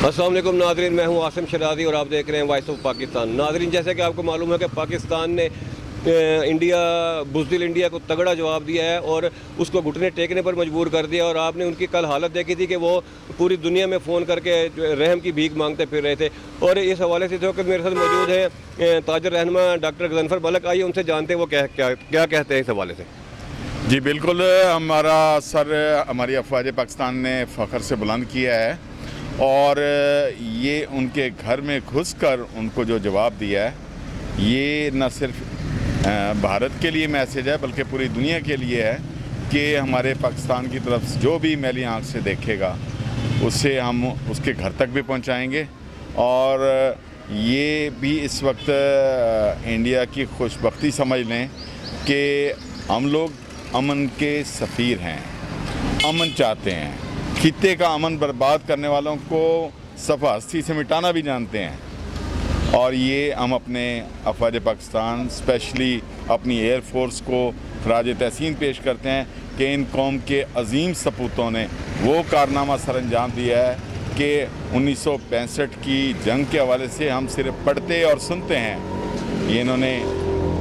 अस्सलाम वालेकुम नाज़रीन, मैं हूं आसिम शराजी और आप देख रहे हैं वॉइस ऑफ पाकिस्तान। नाज़रीन, जैसे कि आपको मालूम है कि पाकिस्तान ने बुज़दिल इंडिया को तगड़ा जवाब दिया है और उसको घुटने टेकने पर मजबूर कर दिया। और आपने उनकी कल हालत देखी थी कि वो पूरी दुनिया में फ़ोन करके रहम की भीख मांगते फिर रहे थे। और इस हवाले से जो कि मेरे साथ मौजूद है ताजर रहनुमा डॉक्टर गज़नफ़र बलक, आइए उनसे जानते हैं वो क्या कहते हैं इस हवाले से। जी बिल्कुल, हमारा सर हमारी अफवाज पाकिस्तान ने फ़ख्र से बुलंद किया है और ये उनके घर में घुसकर उनको जो जवाब दिया है, ये न सिर्फ भारत के लिए मैसेज है बल्कि पूरी दुनिया के लिए है कि हमारे पाकिस्तान की तरफ जो भी मैली आँख से देखेगा उससे हम उसके घर तक भी पहुंचाएंगे। और ये भी इस वक्त इंडिया की खुशबख्ती समझ लें कि हम लोग अमन के सफ़ीर हैं, अमन चाहते हैं, खित्ते का अमन बर्बाद करने वालों को सफ़ा हस्ती से मिटाना भी जानते हैं। और ये हम अपने अफवाज पाकिस्तान स्पेशली अपनी एयर फोर्स को खराज तहसीन पेश करते हैं कि इन कौम के अजीम सपूतों ने वो कारनामा सर अंजाम दिया है कि 1965 की जंग के हवाले से हम सिर्फ पढ़ते और सुनते हैं। ये इन्होंने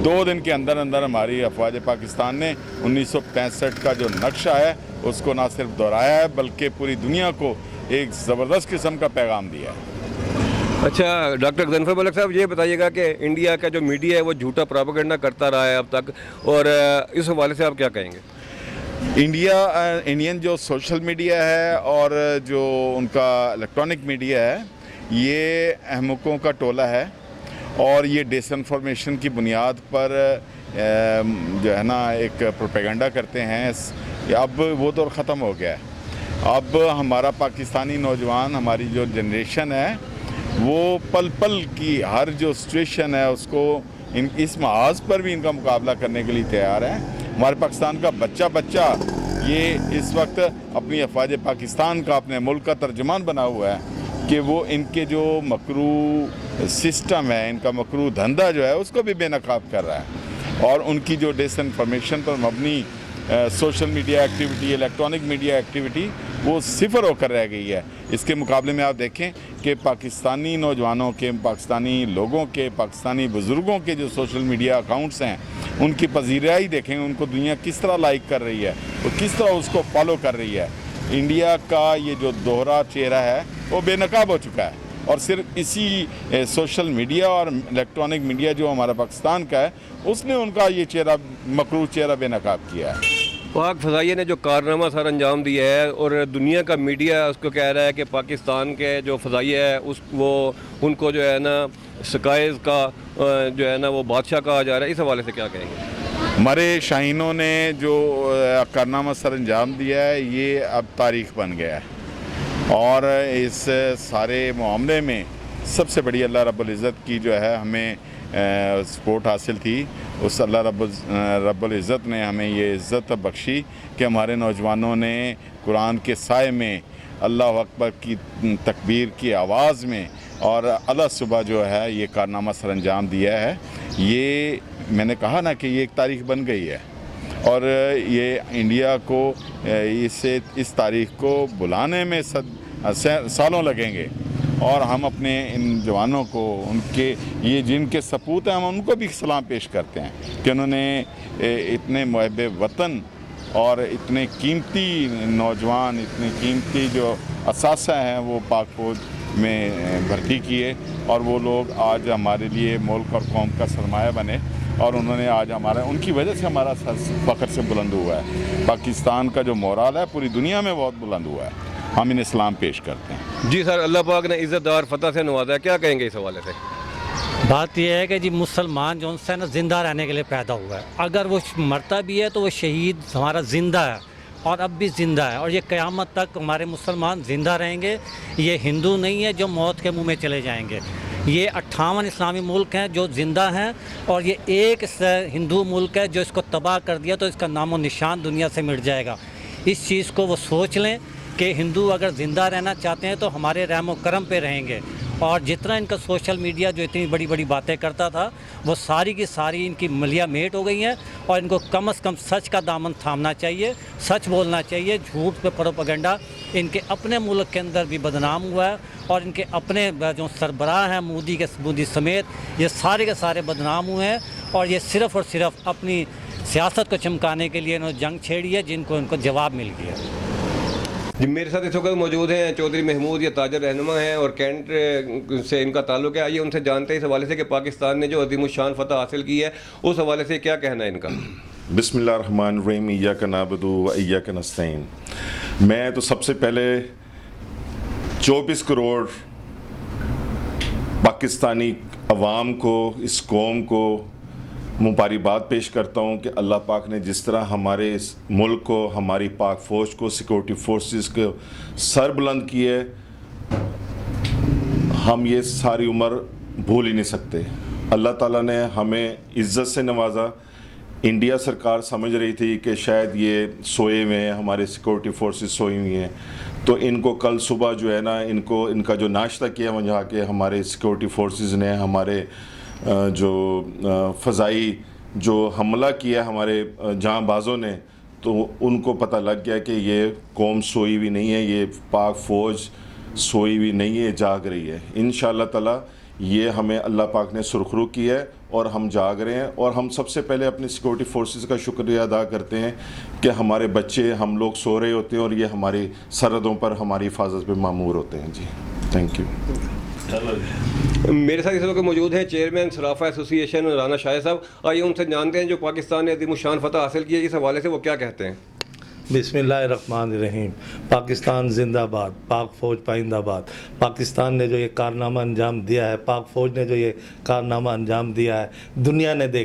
2 दिन के अंदर अंदर हमारी अफवाज पाकिस्तान ने 1965 का जो नक्शा है उसको ना सिर्फ दोहराया है बल्कि पूरी दुनिया को एक ज़बरदस्त किस्म का पैगाम दिया है। अच्छा डॉक्टर गज़नफ़र बलक साहब, ये बताइएगा कि इंडिया का जो मीडिया है वो झूठा प्रोपेगेंडा करता रहा है अब तक, और इस हवाले से आप क्या कहेंगे? इंडियन जो सोशल मीडिया है और जो उनका इलेक्ट्रॉनिक मीडिया है, ये अहमकों का टोला है और ये डिसइंफॉर्मेशन की बुनियाद पर जो है ना एक प्रोपेगेंडा करते हैं। अब वो दौर ख़त्म हो गया है। अब हमारा पाकिस्तानी नौजवान, हमारी जो जनरेशन है, वो पल पल की हर जो सिचुएशन है उसको इस महाज पर भी इनका मुकाबला करने के लिए तैयार है। हमारे पाकिस्तान का बच्चा ये इस वक्त अपनी अफवाज पाकिस्तान का, अपने मुल्क का तर्जुमान बना हुआ है कि वो इनके जो मकरू सिस्टम है, इनका मकरू धंधा जो है उसको भी बेनकाब कर रहा है। और उनकी जो डिसइंफॉर्मेशन पर मबनी social media activity, electronic media activity, वो सिफर होकर रह गई है। इसके मुकाबले में आप देखें कि पाकिस्तानी नौजवानों के, पाकिस्तानी लोगों के, पाकिस्तानी बुज़ुर्गों के जो सोशल मीडिया अकाउंट्स हैं, उनकी पजीराई देखें, उनको दुनिया किस तरह लाइक कर रही है और किस तरह उसको फॉलो कर रही है। इंडिया का ये जो दोहरा चेहरा है वो बेनकाब हो चुका है और सिर्फ इसी सोशल मीडिया और इलेक्ट्रॉनिक मीडिया जो हमारा पाकिस्तान का है, उसने उनका ये चेहरा, मकरू चेहरा बेनकाब किया है। पाक फ़ज़ाइया ने जो कारनामा सर अंजाम दिया है और दुनिया का मीडिया उसको कह रहा है कि पाकिस्तान के जो फ़ज़ाइया है उनको जो है ना स्काइज़ का जो है ना वो बादशाह कहा जा रहा है। इस हवाले से क्या कहेंगे? हमारे शाहीनों ने जो कारनामा सर अंजाम दिया है, ये अब तारीख़ बन गया है। और इस सारे मामले में सबसे बड़ी अल्लाह रब्बुल इज़्ज़त की जो है हमें सपोर्ट हासिल थी। उस अल्लाह रब्बुल इज़्ज़त ने हमें ये इज़्ज़त बख्शी कि हमारे नौजवानों ने कुरान के साए में अल्लाह अकबर की तकबीर की आवाज़ में और अला सुबह जो है ये कारनामा सर अंजाम दिया है। ये मैंने कहा ना कि ये एक तारीख़ बन गई है और ये इंडिया को इस तारीख़ को बुलाने में सालों लगेंगे। और हम अपने इन जवानों को, उनके ये जिनके सपूत हैं, हम उनको भी सलाम पेश करते हैं कि उन्होंने इतने मुहब्बे वतन और इतने कीमती नौजवान, इतने कीमती जो असासा हैं वो पाक फौज में भर्ती किए और वो लोग आज हमारे लिए मुल्क और कौम का सरमाया बने और उन्होंने आज उनकी वजह से हमारा सर फ़ख्र से बुलंद हुआ है। पाकिस्तान का जो मोराल है पूरी दुनिया में बहुत बुलंद हुआ है। हम इन्हें सलाम पेश करते हैं। जी सर, अल्लाह पाक ने इज़्ज़तदार फतह से नवाजा है, क्या कहेंगे इस हवाले से? बात यह है कि जी मुसलमान जो है ना ज़िंदा रहने के लिए पैदा हुआ है। अगर वो मरता भी है तो वो शहीद हमारा ज़िंदा है और अब भी ज़िंदा है और ये क़यामत तक हमारे मुसलमान ज़िंदा रहेंगे। ये हिंदू नहीं है जो मौत के मुंह में चले जाएंगे। ये 58 इस्लामी मुल्क हैं जो ज़िंदा हैं और ये एक हिंदू मुल्क है जो इसको तबाह कर दिया तो इसका नामो निशान दुनिया से मिट जाएगा। इस चीज़ को वो सोच लें कि हिंदू अगर ज़िंदा रहना चाहते हैं तो हमारे रहम व करम पे रहेंगे اور جتنا ان کا سوشل میڈیا جو اتنی بڑی بڑی باتیں کرتا تھا وہ ساری کی ساری ان کی ملیہ میٹ ہو گئی ہیں، اور ان کو کم از کم سچ کا دامن تھامنا چاہیے، سچ بولنا چاہیے۔ جھوٹ پہ پروپیگنڈا ان کے اپنے ملک کے اندر بھی بدنام ہوا ہے، اور ان کے اپنے جو سربراہ ہیں مودی سمیت یہ سارے کے سارے بدنام ہوئے ہیں، اور یہ صرف اور صرف اپنی سیاست کو چمکانے کے لیے انہوں نے جنگ چھیڑی ہے، جن کو ان کو جواب مل گیا۔ جی میرے ساتھ اس وقت موجود ہیں چودھری محمود، یہ تاجر رہنما ہیں اور کینٹ سے ان کا تعلق ہے۔ آئیے ان سے جانتے ہیں اس حوالے سے کہ پاکستان نے جو عظیم الشان فتح حاصل کی ہے اس حوالے سے کیا کہنا ہے ان کا۔ بسم اللہ الرحمن الرحیم، ایاک نعبد و ایاک نستعین۔ میں تو سب سے پہلے 24 کروڑ پاکستانی عوام کو، اس قوم کو مبارکباد پیش کرتا ہوں کہ اللہ پاک نے جس طرح ہمارے اس ملک کو، ہماری پاک فوج کو، سیکورٹی فورسز کو سر بلند کیے، ہم یہ ساری عمر بھول ہی نہیں سکتے۔ اللہ تعالیٰ نے ہمیں عزت سے نوازا۔ انڈیا سرکار سمجھ رہی تھی کہ شاید یہ سوئے ہوئے ہیں، ہمارے سیکورٹی فورسز سوئی ہوئی ہیں، تو ان کو کل صبح جو ہے نا ان کا جو ناشتہ کیا وہاں جا کے ہمارے سیکورٹی فورسز نے، ہمارے جو فضائی جو حملہ کیا ہمارے جاں بازوں نے، تو ان کو پتہ لگ گیا کہ یہ قوم سوئی ہوئی نہیں ہے، یہ پاک فوج سوئی ہوئی نہیں ہے، جاگ رہی ہے۔ انشاءاللہ تعالیٰ یہ ہمیں اللہ پاک نے سرخرو کیا ہے اور ہم جاگ رہے ہیں، اور ہم سب سے پہلے اپنی سیکورٹی فورسز کا شکریہ ادا کرتے ہیں کہ ہمارے بچے، ہم لوگ سو رہے ہوتے ہیں اور یہ ہماری سرحدوں پر ہماری حفاظت پہ مامور ہوتے ہیں۔ جی تھینک یو۔ میرے ساتھ اس وقت موجود ہیں چیئرمین صرافہ ایسوسی ایشن رانا شاہ صاحب۔ آئیے ان سے جانتے ہیں جو پاکستان نے عظیم الشان فتح حاصل کی ہے اس حوالے سے وہ کیا کہتے ہیں۔ بسم اللہ الرحمن الرحیم۔ پاکستان زندہ باد، پاک فوج پائندہ باد۔ پاکستان نے جو یہ کارنامہ انجام دیا ہے، پاک فوج نے جو یہ کارنامہ انجام دیا ہے، دنیا نے دیکھا۔